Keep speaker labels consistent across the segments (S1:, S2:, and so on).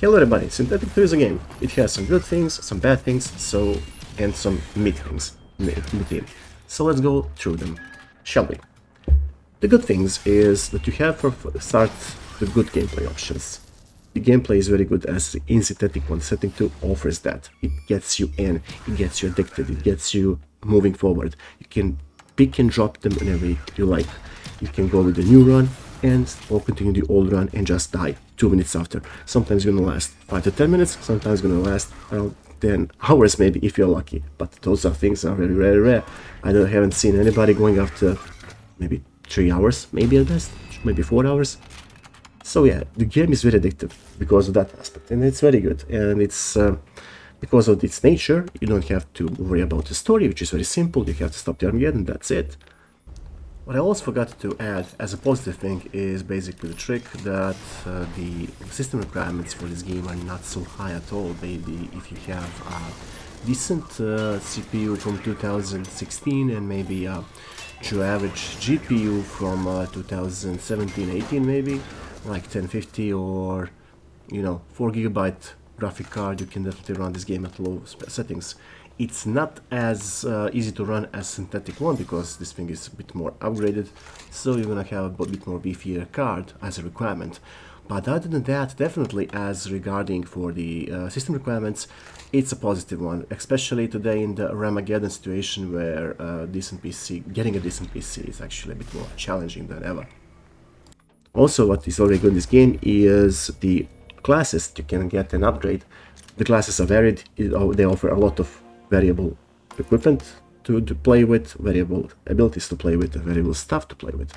S1: Hello everybody, Synthetic 2 is a game. It has some good things, some bad things, and some mid things. So let's go through them, shall we? The good things is that you have for start the good gameplay options. The gameplay is very good as in Synthetic 1. Synthetic 2 offers that. It gets you in, it gets you addicted, it gets you moving forward. You can pick and drop them whenever you like. You can go with the new run or continue the old run and just die 2 minutes after. Sometimes it's gonna last 5 to 10 minutes, sometimes it's gonna last around 10 hours maybe if you're lucky. But those are things that are very rare. I haven't seen anybody going after maybe 3 hours, maybe at best, maybe 4 hours. So yeah, the game is very addictive because of that aspect, and it's very good. And it's because of its nature, you don't have to worry about the story, which is very simple. You have to stop the Armageddon, that's it. What I also forgot to add as a positive thing is basically the trick that the system requirements for this game are not so high at all. Maybe if you have a decent CPU from 2016 and maybe your average GPU from 2017-18 maybe, like 1050 or 4 GB graphic card, you can definitely run this game at low settings. It's not as easy to run as Synthetic 1 because this thing is a bit more upgraded, so you're gonna have a bit more beefier card as a requirement. But other than that, definitely as regarding for the system requirements, it's a positive one, especially today in the Armageddon situation where getting a decent PC is actually a bit more challenging than ever. Also, what is already good in this game is the classes. You can get an upgrade. The classes are varied, they offer a lot of variable equipment to play with, variable abilities to play with, and variable stuff to play with.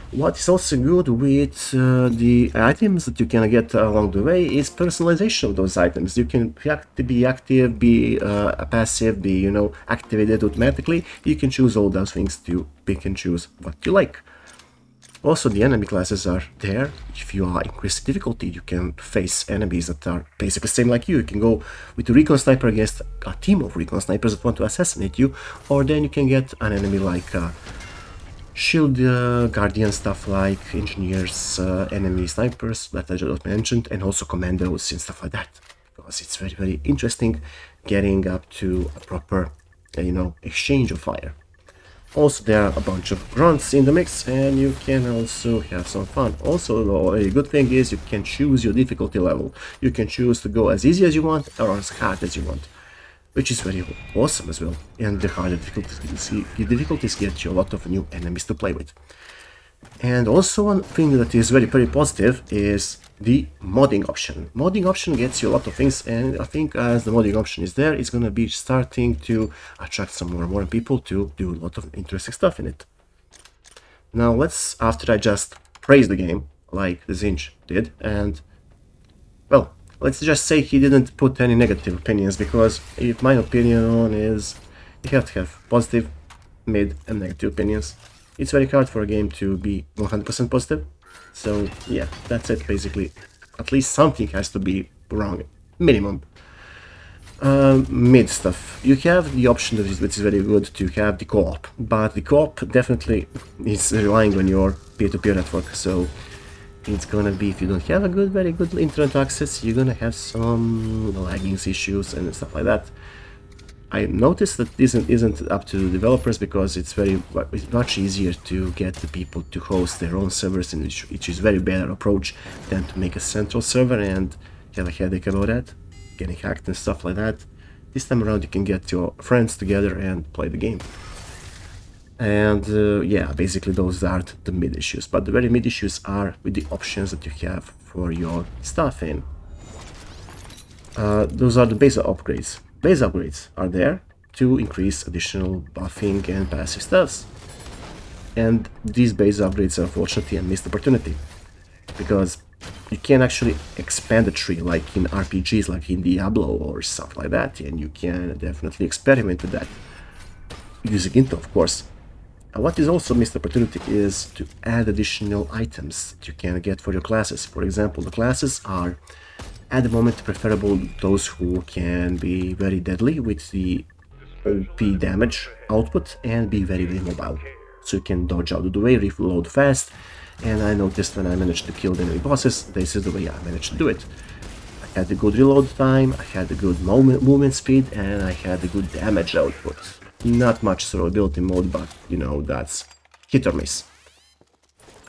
S1: What is also good with the items that you can get along the way is personalization of those items. You can be active, be passive, be activated automatically. You can choose all those things to pick and choose what you like. Also, the enemy classes are there. If you are increased difficulty, you can face enemies that are basically the same like you. You can go with a recon sniper against a team of recon snipers that want to assassinate you, or then you can get an enemy like shield guardian stuff like engineers, enemy snipers that I just mentioned, and also commandos and stuff like that. Because it's very, very interesting getting up to a proper, exchange of fire. Also, there are a bunch of grunts in the mix, and you can also have some fun. Also, a good thing is you can choose your difficulty level. You can choose to go as easy as you want or as hard as you want, which is very awesome as well. And the harder difficulties get you a lot of new enemies to play with. And also one thing that is very, very positive is the modding option. Modding option gets you a lot of things, and I think as the modding option is there, it's gonna be starting to attract some more and more people to do a lot of interesting stuff in it. Now after I just praise the game, like the Zinch did, and well, let's just say he didn't put any negative opinions, because my opinion on is you have to have positive, mid, and negative opinions. It's very hard for a game to be 100% positive, so yeah, that's it basically. At least something has to be wrong, minimum. Mid stuff. You have the option which is very good to have the co-op, but the co-op definitely is relying on your peer-to-peer network, so it's gonna be, if you don't have a very good internet access, you're gonna have some lagging issues and stuff like that. I noticed that this isn't up to the developers because it's much easier to get the people to host their own servers, which is very better approach than to make a central server and have a headache about that, getting hacked and stuff like that. This time around you can get your friends together and play the game. And yeah, basically those aren't the mid issues, but the very mid issues are with the options that you have for your stuff in. Those are the base upgrades. Base upgrades are there to increase additional buffing and passive stuffs. And these base upgrades are unfortunately a missed opportunity, because you can actually expand the tree like in RPGs, like in Diablo or stuff like that, and you can definitely experiment with that, using Intel, of course. And what is also a missed opportunity is to add additional items that you can get for your classes. For example, the classes are at the moment preferable those who can be very deadly with the OP damage output and be very, very mobile. So you can dodge out of the way, reload fast, and I noticed when I managed to kill the enemy bosses, this is the way I managed to do it. had a good reload time, I had a good movement speed, and I had a good damage output. Not much survivability mode, but you know, that's hit or miss.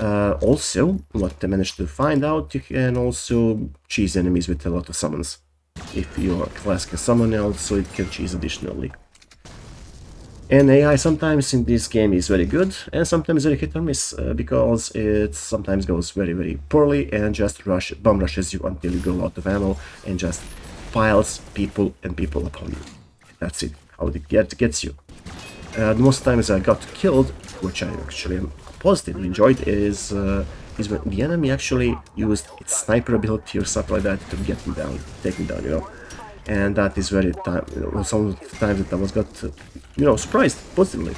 S1: Also, what I managed to find out, you can also cheese enemies with a lot of summons. If your class can summon also, it can cheese additionally. And AI sometimes in this game is very good, and sometimes very hit or miss, because it sometimes goes very, very poorly and just bomb rushes you until you go out of ammo and just piles people and people upon you. That's it, how it gets you. The most times I got killed, which I actually positively enjoyed, is when the enemy actually used its sniper ability or something like that to get me down, take me down, you know. And that is very some times that I was got, you know, surprised positively.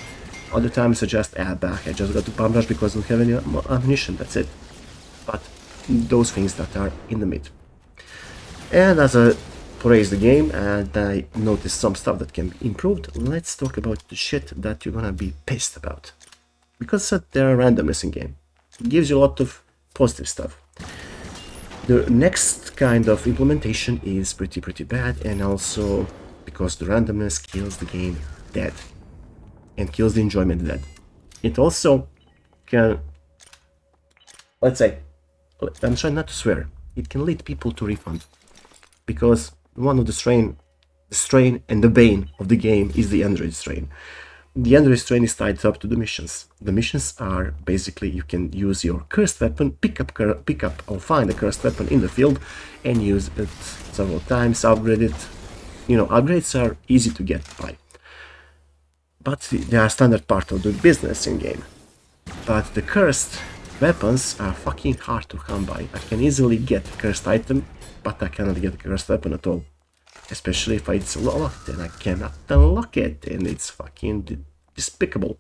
S1: Other times I just back, I just got to bomb rush because I don't have any ammunition, that's it. But those things that are in the mid. And as I praise the game and I noticed some stuff that can be improved, let's talk about the shit that you're gonna be pissed about. Because there are randomness in game. It gives you a lot of positive stuff. The next kind of implementation is pretty bad, and also because the randomness kills the game dead and kills the enjoyment dead. It also can, let's say, I'm trying not to swear, it can lead people to refund, because one of the strain and the bane of the game is the Android strain. The Android strain is tied up to the missions. The missions are basically you can use your cursed weapon, pick up or find a cursed weapon in the field and use it several times, upgrade it. You know, upgrades are easy to get by, but they are standard part of the business in game. But the cursed weapons are fucking hard to come by. I can easily get a cursed item, but I cannot get a cursed weapon at all. Especially if it's locked and I cannot unlock it, and it's fucking despicable.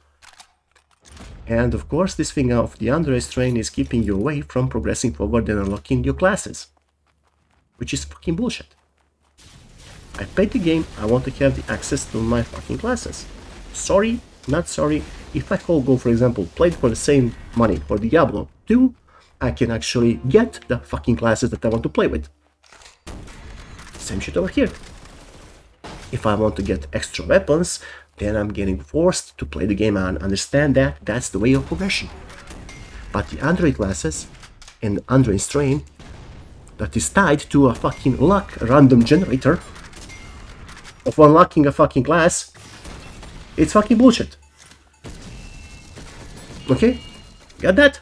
S1: And of course, this thing of the Android strain is keeping you away from progressing forward and unlocking your classes, which is fucking bullshit. I paid the game, I want to have the access to my fucking classes. Sorry, not sorry. If I go, for example, played for the same money for Diablo 2, I can actually get the fucking classes that I want to play with. Same shit over here. If I want to get extra weapons, then I'm getting forced to play the game and understand that that's the way of progression. But the Android classes and Android strain that is tied to a fucking luck random generator of unlocking a fucking class, it's fucking bullshit. Okay? Got that?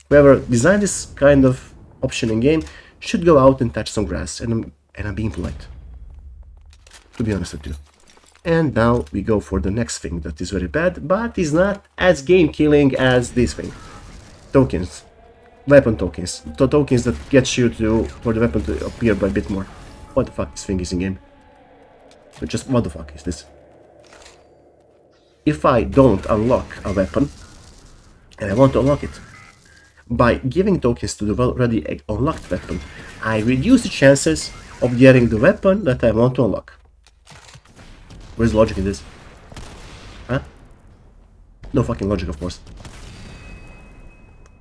S1: Whoever designed this kind of option in game should go out and touch some grass, and I'm being polite, to be honest with you. And now we go for the next thing that is very bad, but is not as game killing as this thing. Tokens. Weapon tokens. The tokens that get you for the weapon to appear by a bit more. What the fuck this thing is in game? Just what the fuck is this? If I don't unlock a weapon, and I want to unlock it, by giving tokens to the already unlocked weapon, I reduce the chances of getting the weapon that I want to unlock. Where's the logic in this? Huh? No fucking logic, of course.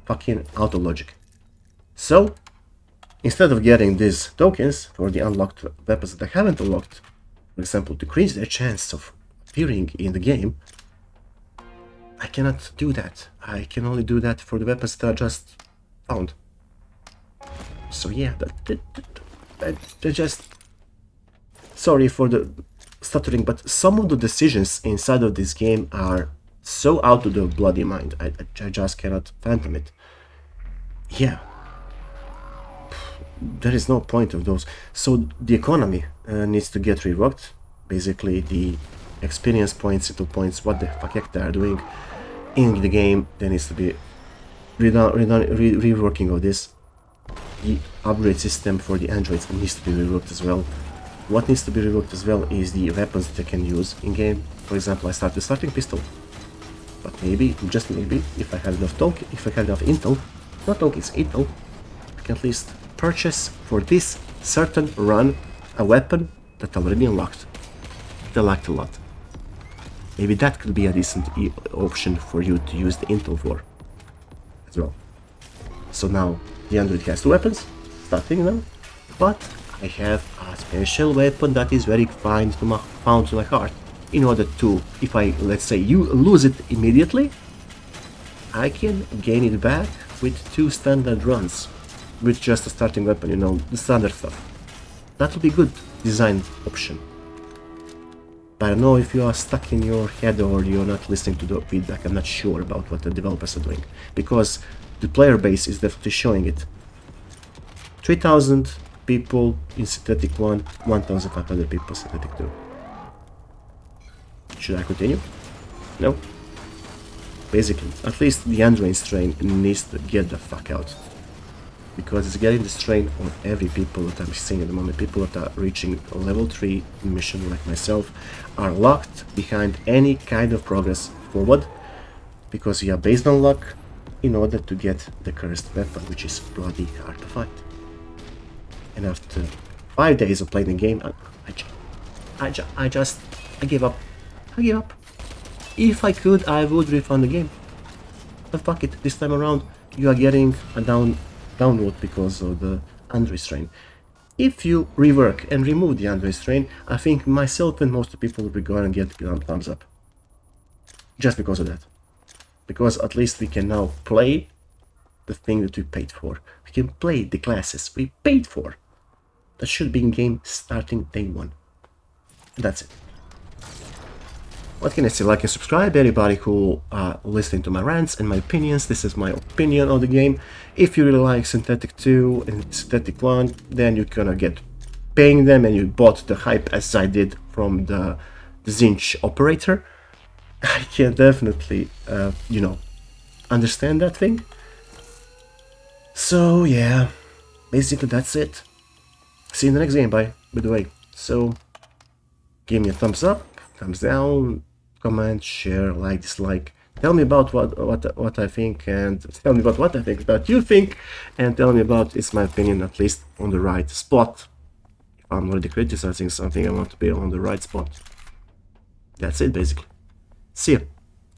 S1: Fucking auto logic. So, instead of getting these tokens for the unlocked weapons that I haven't unlocked, for example, to increase their chance of appearing in the game, I cannot do that. I can only do that for the weapons that I just found. So yeah, they're just... Sorry for the stuttering, but some of the decisions inside of this game are so out of the bloody mind. I just cannot fathom it. Yeah. There is no point of those. So the economy needs to get reworked. Basically, the experience points into points, what the fuck they are doing in the game, there needs to be reworking of this. The upgrade system for the androids needs to be reworked as well. What needs to be reworked as well is the weapons that I can use in game. For example, I start the starting pistol, but maybe, just maybe, if I had enough intel, not tokens, intel, I can at least purchase for this certain run a weapon that already unlocked. That I liked a lot. Maybe that could be a decent option for you to use the intel for as well. So now the android has two weapons, starting now, but I have a special weapon that is very found to my heart. In order to, if I, let's say, you lose it immediately, I can gain it back with 2 standard runs, with just a starting weapon, you know, the standard stuff. That would be good design option. But I don't know if you are stuck in your head or you're not listening to the feedback. I'm not sure about what the developers are doing, because the player base is definitely showing it. 3,000 people in Synthetic 1, 1,500 people in Synthetic 2. Should I continue? No. Basically, at least the Android strain needs to get the fuck out. Because it's getting the strain on every people that I'm seeing at the moment. People that are reaching a level 3 mission like myself are locked behind any kind of progress forward, because you are based on luck in order to get the cursed weapon, which is bloody hard to find. And after 5 days of playing the game, I give up. I give up. If I could, I would refund the game. But fuck it, this time around you are getting a download because of the Android strain. If you rework and remove the Android strain, I think myself and most people will be going to get thumbs up. Just because of that. Because at least we can now play the thing that we paid for. We can play the classes we paid for. That should be in game starting day 1. That's it. What can I say? Like and subscribe, everybody who are listening to my rants and my opinions. This is my opinion on the game. If you really like Synthetic 2 and Synthetic 1, then you're gonna get paying them, and you bought the hype as I did from the Zinch operator. I can definitely, you know, understand that thing. So yeah, basically that's it. See you in the next game, by the way. So give me a thumbs up, thumbs down, comment, share, like, dislike. Tell me about what I think, and tell me about what I think that you think, and tell me about it's my opinion at least on the right spot. If I'm already criticizing something, I want to be on the right spot. That's it basically. See ya.